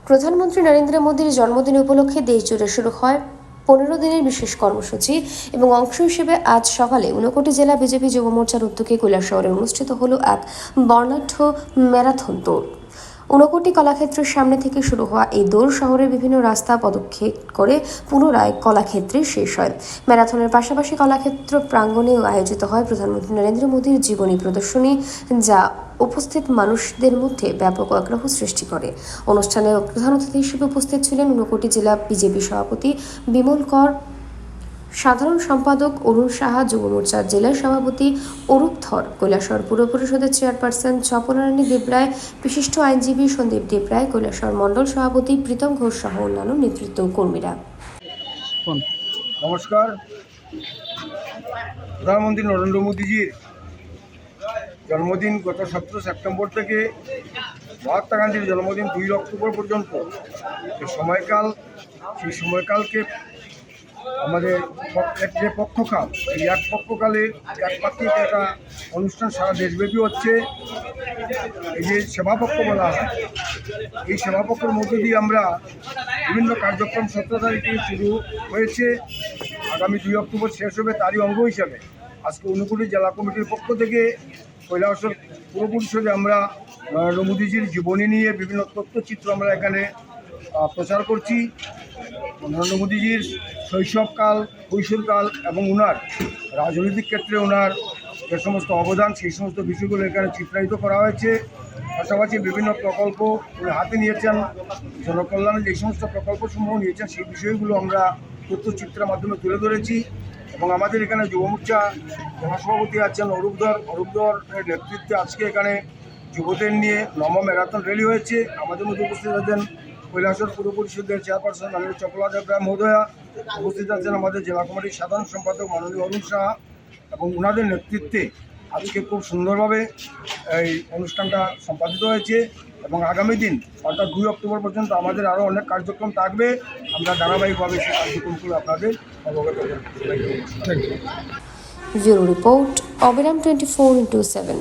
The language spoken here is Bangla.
প্রধানমন্ত্রী নরেন্দ্র মোদীর জন্মদিন উপলক্ষে দেশজুড়ে শুরু হয় 15 দিনের বিশেষ কর্মসূচি এবং অংশ হিসেবে আজ সকালে ঊনকোটি জেলা বিজেপি যুব মোর্চার উদ্যোগে কৈলাসহরে অনুষ্ঠিত হলো এক বর্ণাঢ্য ম্যারাথন দৌড়। ঊনকোটি কলাক্ষেত্রের সামনে থেকে শুরু হওয়া এই দৌড় শহরের বিভিন্ন রাস্তা পদক্ষেপ করে পুনরায় কলাক্ষেত্রে শেষ হয়। ম্যারাথনের পাশাপাশি কলাক্ষেত্র প্রাঙ্গণেও আয়োজিত হয় প্রধানমন্ত্রী নরেন্দ্র মোদীর জীবনী প্রদর্শনী, যা উপস্থিত মানুষদের মধ্যে ব্যাপক আগ্রহ সৃষ্টি করে। অনুষ্ঠানে প্রধান অতিথি হিসেবে উপস্থিত ছিলেন ঊনকোটি জেলা বিজেপি সভাপতি বিমল কর, সাধারণ সম্পাদক অরুণ সাহা, যুব মোর্চার জেলা সভাপতি অরূপ ধর, কৈলাসহর পুর পরিষদের চেয়ারপারসন স্বপনারানী দেবরায়, বিশিষ্ট আইনজীবী সন্দীপ দেবরায়, কৈলাসহর মণ্ডল সভাপতি প্রীতম ঘোষ সহ অন্যান্য নেতৃত্ব কর্মীরা। নমস্কার। প্রধানমন্ত্রী নরেন্দ্র মোদীজির জন্মদিন গত 17 সেপ্টেম্বর থেকে মহাত্মা গান্ধীর জন্মদিন 2 অক্টোবর পর্যন্ত সেই সময়কালকে আমাদের যে পক্ষকাল, এই এক পক্ষকালের একমাত্রিক একটা অনুষ্ঠান সারা দেশব্যাপী হচ্ছে। এই যে সেবাপক্ষ বলা হয়, এই সেবাপক্ষের মধ্যে দিয়ে আমরা বিভিন্ন কার্যক্রম 17 তারিখে শুরু হয়েছে, আগামী 2 অক্টোবর শেষ হবে। তারই অঙ্গ হিসাবে আজকে ঊনকোটি জেলা কমিটির পক্ষ থেকে কৈলাসহর পুর পরিষদে আমরা নরেন্দ্র মোদীজির জীবনী নিয়ে বিভিন্ন তথ্যচিত্র আমরা এখানে প্রচার করছি। নরেন্দ্র মোদীজির শৈশবকাল, কৈশোরকাল এবং ওনার রাজনৈতিক ক্ষেত্রে ওনার যে সমস্ত অবদান, সেই সমস্ত বিষয়গুলো এখানে চিত্রায়িত করা হয়েছে। পাশাপাশি বিভিন্ন প্রকল্প উনি হাতে নিয়েছেন, জনকল্যাণে যে সমস্ত প্রকল্পসমূহ নিয়েছেন সেই বিষয়গুলো আমরা তথ্যচিত্রের মাধ্যমে তুলে ধরেছি। এবং আমাদের এখানে যুব মোর্চা জনসভাপতি আছেন অরূপ ধরের নেতৃত্বে আজকে এখানে যুবদের নিয়ে নমো ম্যারাথন র্যালি হয়েছে। আমাদের মধ্যে উপস্থিত আছেন কৈলাসহর পুর পরিষদের চেয়ারপারসন মাননীয় চপলা দেবরায় মহোদয়া, উপস্থিত আছেন আমাদের জেলা কমিটির সাধারণ সম্পাদক মাননীয় অরুণ সাহা, এবং ওনাদের নেতৃত্বে আজকে খুব সুন্দরভাবে এই অনুষ্ঠানটা সম্পাদিত হয়েছে। এবং আগামী দিন অর্থাৎ 2 অক্টোবর পর্যন্ত আমাদের আরও অনেক কার্যক্রম থাকবে। আমরা ধারাবাহিকভাবে সেই কার্যক্রমগুলো আপনাদের অবগত করব। ব্যুরো রিপোর্ট, অবিরাম 24/7।